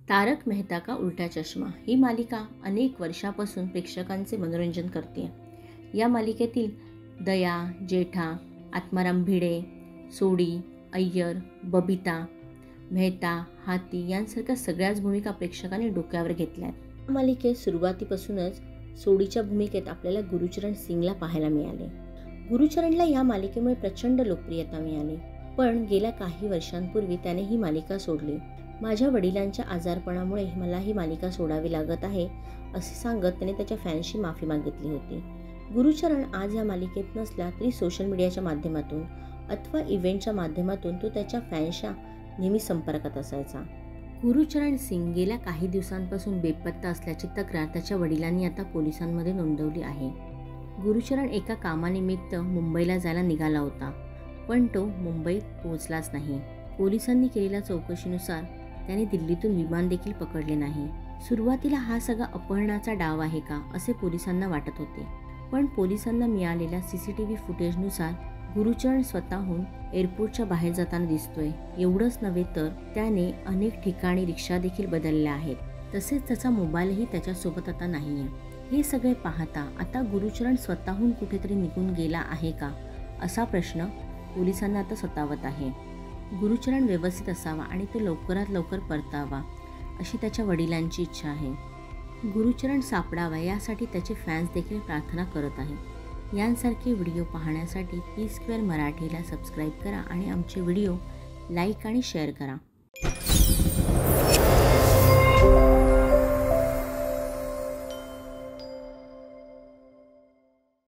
तारक मेहता का उल्टा चष्मा ही मालिका अनेक वर्षापासून प्रेक्षकांचे मनोरंजन करते. या मालिकेतील दया, जेठा, आत्माराम भिडे, सोडी, अय्यर, बबिता, मेहता, हाती यांसारख्या सगळ्याच भूमिका प्रेक्षकांनी डोक्यावर घेतल्या आहेत. या मालिकेत सुरुवातीपासूनच सोडीच्या भूमिकेत आपल्याला गुरुचरण सिंगला पाहायला मिळाले. गुरुचरणला या मालिकेमुळे प्रचंड लोकप्रियता मिळाली, पण गेल्या काही वर्षांपूर्वी त्याने ही मालिका सोडली. माझ्या वडिलांच्या आजारपणामुळे मला ही मालिका सोडावी लागत आहे असे सांगत त्याने त्याच्या फॅन्सची माफी मागितली होती. गुरुचरण आज या मालिकेत नसला तरी सोशल मीडियाच्या माध्यमातून अथवा इव्हेंटच्या माध्यमातून तो त्याच्या फॅन्सच्या नेहमी संपर्कात असायचा. गुरुचरण सिंग गेल्या काही दिवसांपासून बेपत्ता असल्याची तक्रार त्याच्या वडिलांनी आता पोलिसांमध्ये नोंदवली आहे. गुरुचरण एका कामानिमित्त मुंबईला जायला निघाला होता, पण तो मुंबईत पोहोचलाच नाही. पोलिसांनी केलेल्या चौकशीनुसार त्याने दिल्लीतून विमान देखील पकडले नाही. सुरुवातीला हा सगळा अपहरणाचा डाव आहे का असे पोलिसांना वाटत होते, पण पोलिसांना मिळालेल्या CCTV फुटेजनुसार गुरुचरण स्वतःहून एअरपोर्टच्या बाहेर जाताना दिसतोय. एवढंच नव्हे तर त्याने अनेक ठिकाणी रिक्षा देखील बदलल्या आहेत. तसेच त्याचा मोबाईलही त्याच्यासोबत आता नाही आहे. हे सगळे पाहता आता गुरुचरण स्वतःहून कुठेतरी निघून गेला आहे का असा प्रश्न पोलिसांना आता सतावत आहे. गुरुचरण व्यवस्थित असावा आणि तो लवकरात लवकर परतावा अशी त्याच्या वडिलांची इच्छा आहे. गुरुचरण सापडावा यासाठी त्याचे फॅन्स देखील प्रार्थना करत आहेत. यांसारखे व्हिडिओ पाहण्यासाठी P² मराठीला सबस्क्राईब करा आणि आमचे व्हिडिओ लाईक आणि शेअर करा.